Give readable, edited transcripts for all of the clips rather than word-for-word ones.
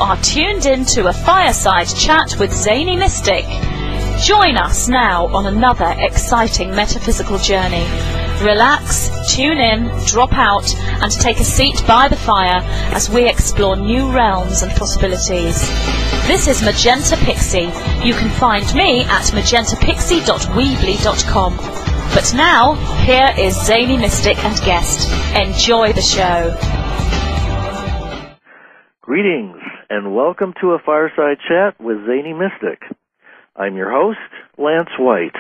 are tuned in to a fireside chat with Zany Mystic. Join us now on another exciting metaphysical journey. Relax, tune in, drop out, and take a seat by the fire as we explore new realms and possibilities. This is Magenta Pixie. You can find me at magentapixie.weebly.com. But now, here is Zany Mystic and guest. Enjoy the show. Greetings, and welcome to a fireside chat with Zany Mystic. I'm your host, Lance White.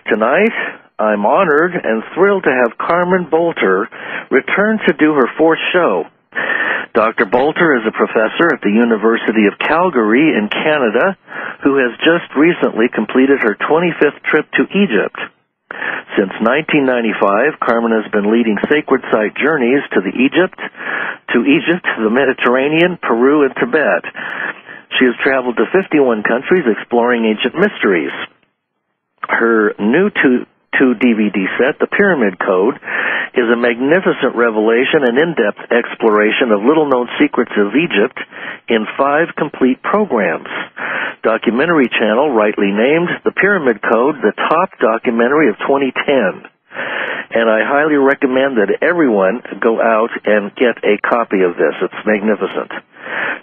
Tonight, I'm honored and thrilled to have Carmen Boulter return to do her fourth show. Dr. Boulter is a professor at the University of Calgary in Canada who has just recently completed her 25th trip to Egypt. Since 1995, Carmen has been leading sacred site journeys to Egypt, the Mediterranean, Peru, and Tibet. She has traveled to 51 countries exploring ancient mysteries. Her new two-DVD set, The Pyramid Code, is a magnificent revelation and in-depth exploration of little-known secrets of Egypt in 5 complete programs. Documentary channel rightly named The Pyramid Code the top documentary of 2010. And I highly recommend that everyone go out and get a copy of this. It's magnificent.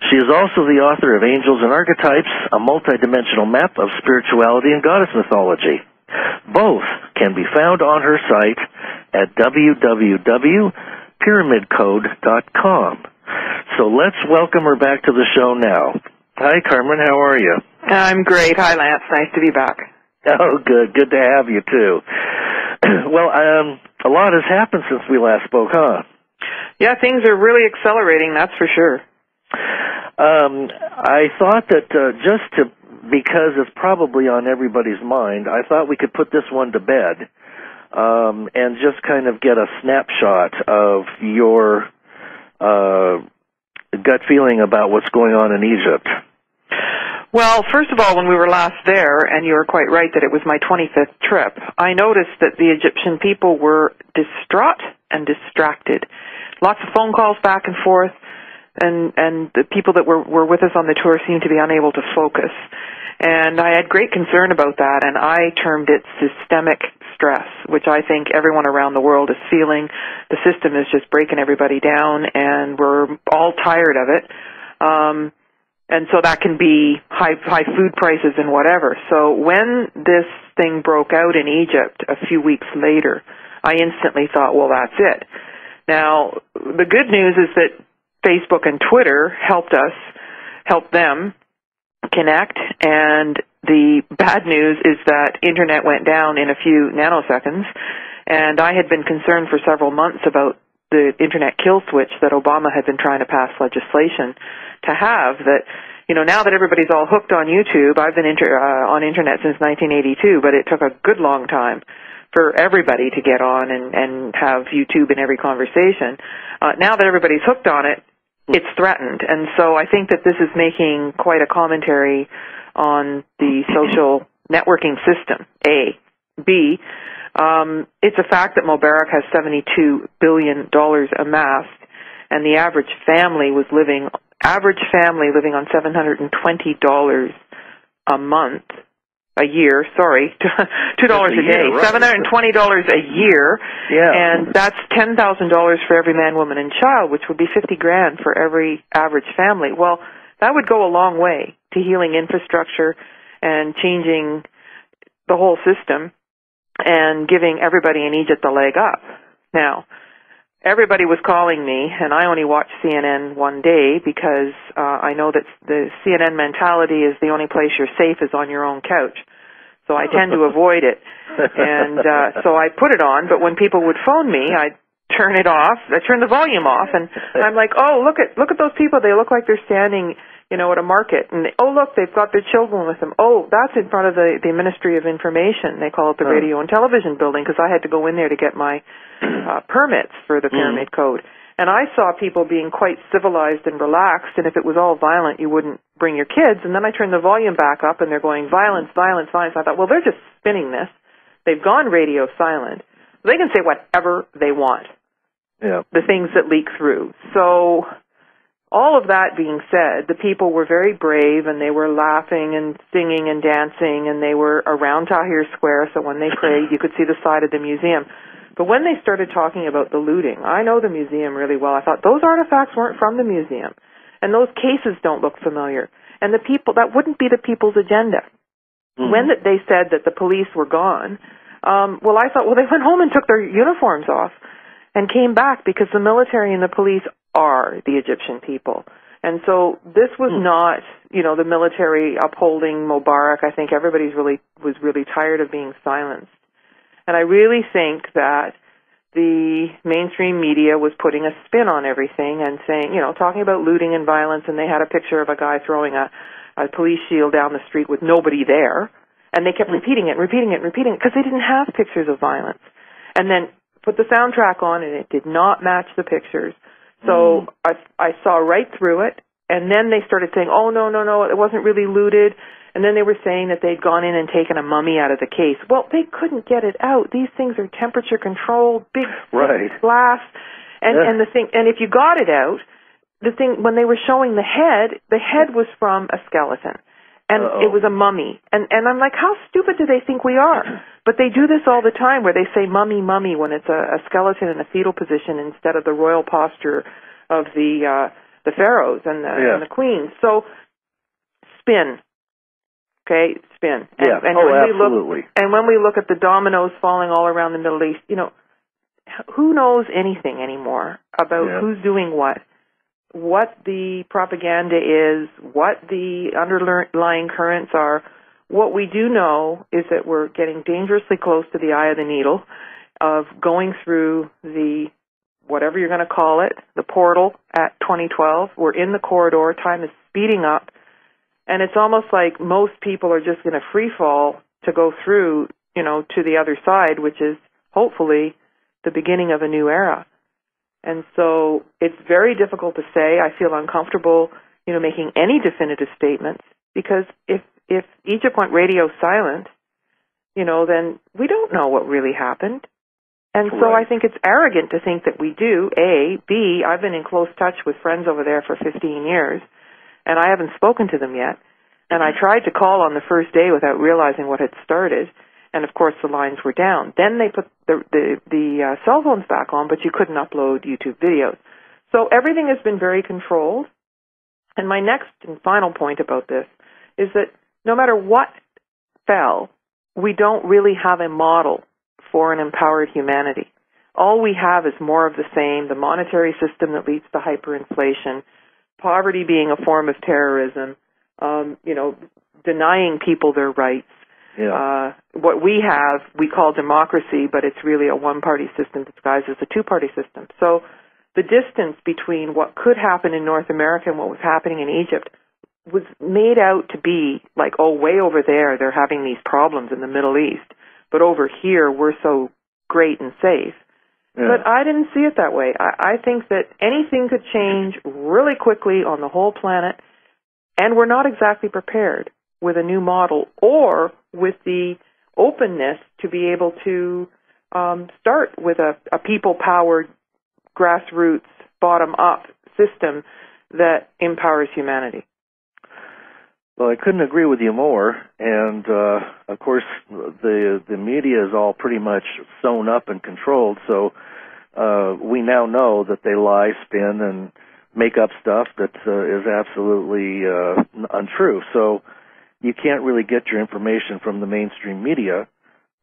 She is also the author of Angels and Archetypes, a multidimensional map of spirituality and goddess mythology. Both can be found on her site at www.pyramidcode.com. So let's welcome her back to the show now. Hi, Carmen. How are you? I'm great. Hi, Lance. Nice to be back. Oh, good. Good to have you, too. Well, a lot has happened since we last spoke, huh? Yeah, things are really accelerating, that's for sure. I thought that because it's probably on everybody's mind, I thought we could put this one to bed and just kind of get a snapshot of your gut feeling about what's going on in Egypt. Well, first of all, when we were last there, and you were quite right that it was my 25th trip, I noticed that the Egyptian people were distraught and distracted. Lots of phone calls back and forth, and the people that were with us on the tour seemed to be unable to focus. And I had great concern about that, and I termed it systemic stress, which I think everyone around the world is feeling. The system is just breaking everybody down, and we're all tired of it. And so that can be high food prices and whatever. So when this thing broke out in Egypt a few weeks later, I instantly thought, well, that's it. Now, the good news is that Facebook and Twitter helped them connect, and the bad news is that Internet went down in a few nanoseconds, and I had been concerned for several months about the Internet kill switch that Obama had been trying to pass legislation to have. That, you know, now that everybody's all hooked on YouTube, I've been on Internet since 1982, but it took a good long time for everybody to get on and have YouTube in every conversation. Now that everybody's hooked on it, it's threatened. And so I think that this is making quite a commentary on the social networking system, A. B, it's a fact that Mubarak has $72 billion amassed, and the average family living on $720 a year, $2 a day, right. $720 a year, yeah. And that's $10,000 for every man, woman, and child, which would be $50,000 for every average family. Well, that would go a long way to healing infrastructure and changing the whole system and giving everybody in Egypt a leg up. Now, everybody was calling me, and I only watched CNN one day because I know that the CNN mentality is the only place you're safe is on your own couch. So I tend to avoid it. And so I put it on, but when people would phone me, I'd turn it off. I turn the volume off, and I'm like, oh, look at those people. They look like they're standing, you know, at a market. And, oh, look, they've got their children with them. Oh, that's in front of the Ministry of Information. They call it the Radio and Television Building, because I had to go in there to get my permits for the Pyramid Code. And I saw people being quite civilized and relaxed, and if it was all violent, you wouldn't bring your kids. And then I turned the volume back up, and they're going, violence, violence, violence. I thought, well, they're just spinning this. They've gone radio silent. They can say whatever they want, yeah. The things that leak through. So all of that being said, the people were very brave, and they were laughing and singing and dancing, and they were around Tahrir Square, so when they prayed, you could see the side of the museum. But when they started talking about the looting, I know the museum really well. I thought those artifacts weren't from the museum, and those cases don't look familiar. And the people, that wouldn't be the people's agenda. When they said that the police were gone, well, I thought, well, they went home and took their uniforms off and came back, because the military and the police are the Egyptian people. And so this was not, the military upholding Mubarak. I think everybody was really tired of being silenced. And I really think that the mainstream media was putting a spin on everything and saying, talking about looting and violence, and they had a picture of a guy throwing a police shield down the street with nobody there, and they kept repeating it, because they didn't have pictures of violence. And then put the soundtrack on, and it did not match the pictures. So I saw right through it, and then they started saying, oh, no, it wasn't really looted. And then they were saying that they'd gone in and taken a mummy out of the case. Well, they couldn't get it out. These things are temperature controlled, big glass. And the thing, and if you got it out, the thing, when they were showing the head was from a skeleton. And it was a mummy. And I'm like, how stupid do they think we are? But they do this all the time, where they say mummy when it's a skeleton in a fetal position instead of the royal posture of the pharaohs and the queens. So spin. Okay, spin. And absolutely. When we look at the dominoes falling all around the Middle East, who knows anything anymore about who's doing what the propaganda is, what the underlying currents are. What we do know is that we're getting dangerously close to the eye of the needle of going through the, whatever you're going to call it, the portal at 2012. We're in the corridor. Time is speeding up. And it's almost like most people are just going to free fall to go through, to the other side, which is hopefully the beginning of a new era. And so it's very difficult to say. I feel uncomfortable, making any definitive statements, because if Egypt went radio silent, then we don't know what really happened. And so I think it's arrogant to think that we do, A. B, I've been in close touch with friends over there for 15 years, and I haven't spoken to them yet. And I tried to call on the first day without realizing what had started. And, of course, the lines were down. Then they put the cell phones back on, but you couldn't upload YouTube videos. So everything has been very controlled. And my next and final point about this is that no matter what fell, we don't really have a model for an empowered humanity. All we have is more of the same, the monetary system that leads to hyperinflation, poverty being a form of terrorism, denying people their rights. What we have, we call democracy, but it's really a one-party system disguised as a two-party system. So the distance between what could happen in North America and what was happening in Egypt was made out to be like, way over there, they're having these problems in the Middle East. But over here, we're so great and safe. Yeah. But I didn't see it that way. I think that anything could change really quickly on the whole planet, and we're not exactly prepared with a new model or with the openness to be able to start with a people-powered, grassroots, bottom-up system that empowers humanity. Well, I couldn't agree with you more, and of course the media is all pretty much sewn up and controlled, so we now know that they lie, spin, and make up stuff that is absolutely untrue. So you can't really get your information from the mainstream media,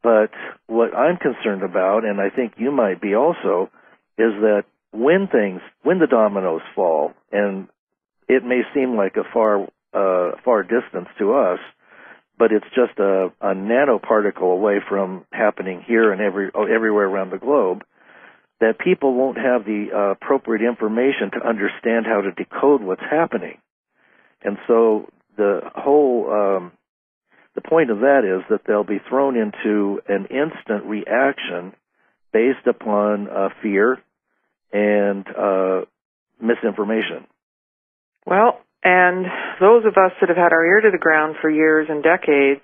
but what I'm concerned about, and I think you might be also, is that when the dominoes fall, and it may seem like a far distance to us, but it's just a nanoparticle away from happening here and everywhere around the globe, that people won't have the appropriate information to understand how to decode what's happening. And so the point of that is that they'll be thrown into an instant reaction based upon fear and misinformation. Well, and those of us that have had our ear to the ground for years and decades,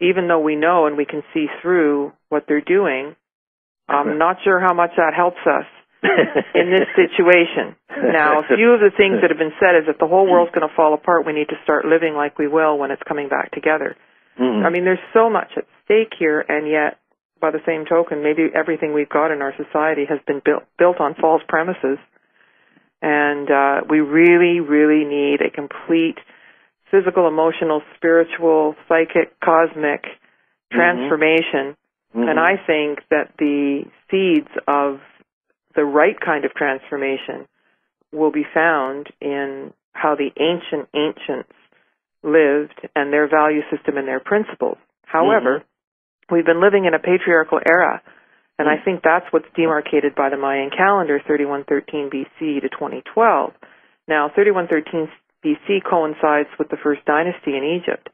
even though we know and we can see through what they're doing, I'm not sure how much that helps us. in this situation. Now, a few of the things that have been said is if the whole world's going to fall apart, we need to start living like we will when it's coming back together. Mm-hmm. I mean, there's so much at stake here, and yet, by the same token, maybe everything we've got in our society has been built on false premises, and we really, really need a complete physical, emotional, spiritual, psychic, cosmic transformation. Mm-hmm. And I think that the seeds of the right kind of transformation will be found in how the ancients lived and their value system and their principles. However, we've been living in a patriarchal era, and I think that's what's demarcated by the Mayan calendar, 3113 BC to 2012. Now, 3113 BC coincides with the first dynasty in Egypt.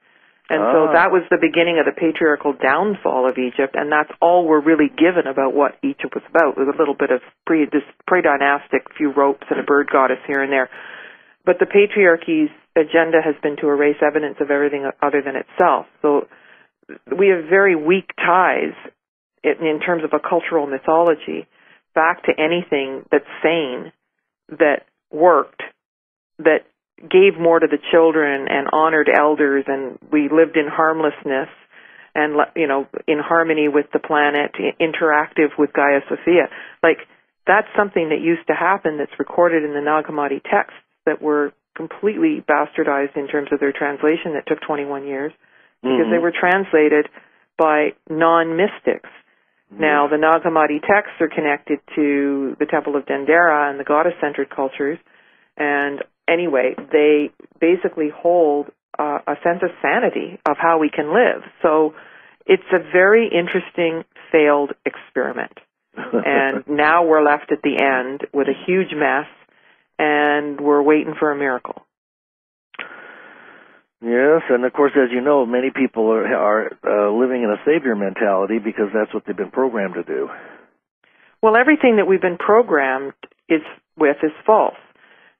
And so that was the beginning of the patriarchal downfall of Egypt, and that's all we're really given about what Egypt was about, with a little bit of pre-dynastic, few ropes and a bird goddess here and there. But the patriarchy's agenda has been to erase evidence of everything other than itself. So we have very weak ties in terms of a cultural mythology back to anything that's sane, that worked, that gave more to the children and honored elders, and we lived in harmlessness and, you know, in harmony with the planet, interactive with Gaia Sophia. Like, that's something that used to happen that's recorded in the Nag Hammadi texts that were completely bastardized in terms of their translation that took 21 years because they were translated by non-mystics. Now, the Nag Hammadi texts are connected to the Temple of Dendera and the goddess-centered cultures, and anyway, they basically hold a sense of sanity of how we can live. So it's a very interesting failed experiment. And now we're left at the end with a huge mess, and we're waiting for a miracle. Yes, and of course, as you know, many people are living in a savior mentality because that's what they've been programmed to do. Well, everything that we've been programmed is false.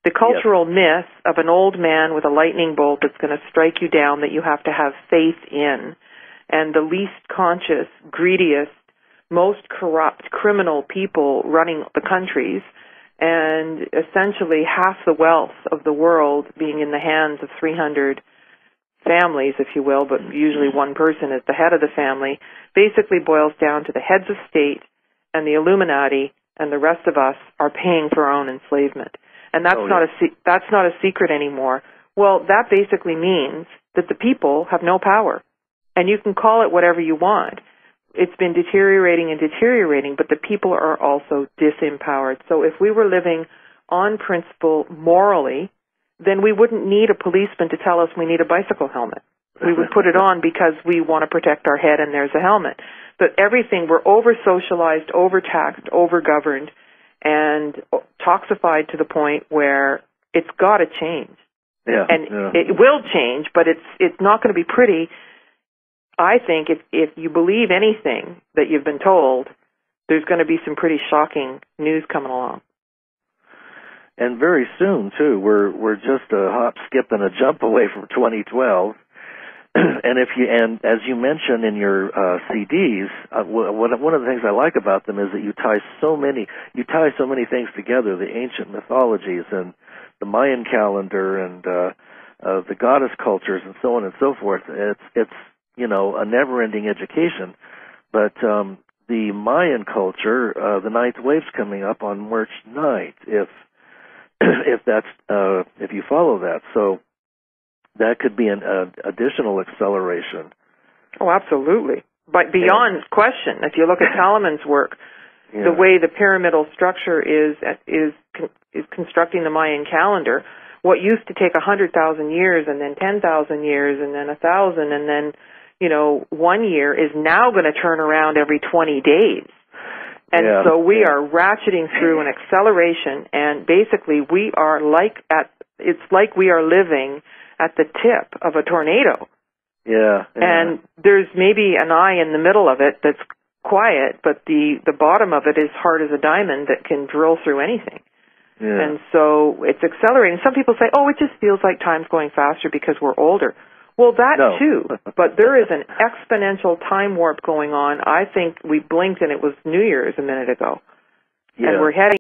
The cultural myth of an old man with a lightning bolt that's going to strike you down that you have to have faith in, and the least conscious, greediest, most corrupt, criminal people running the countries, and essentially half the wealth of the world being in the hands of 300 families, if you will, but usually one person is the head of the family, basically boils down to the heads of state and the Illuminati, and the rest of us are paying for our own enslavement. And that's not a secret anymore. Well, that basically means that the people have no power. And you can call it whatever you want. It's been deteriorating and deteriorating, but the people are also disempowered. So if we were living on principle morally, then we wouldn't need a policeman to tell us we need a bicycle helmet. We would put it on because we want to protect our head and there's a helmet. But everything, we're over-socialized, over-taxed, over-governed, and toxified to the point where it's got to change. It will change, but it's not going to be pretty. I think if you believe anything that you've been told, there's going to be some pretty shocking news coming along. And very soon, too. We're just a hop, skip, and a jump away from 2012. And as you mentioned in your CDs, one of the things I like about them is that you tie so many things together: the ancient mythologies and the Mayan calendar and the goddess cultures and so on and so forth. It's a never-ending education. But the Mayan culture, the ninth wave's coming up on March 9th. If you follow that, so. That could be an additional acceleration. Oh, absolutely. But beyond question, if you look at Talaman's work, the way the pyramidal structure is constructing the Mayan calendar, what used to take 100,000 years and then 10,000 years and then 1,000 and then, 1 year is now going to turn around every 20 days. And so we are ratcheting through an acceleration, and basically we are it's like we are living at the tip of a tornado. And there's maybe an eye in the middle of it that's quiet, but the bottom of it is hard as a diamond that can drill through anything. And so it's accelerating. Some people say, it just feels like time's going faster because we're older. Well, that too, but there is an exponential time warp going on. I think we blinked and it was New Year's a minute ago. And we're heading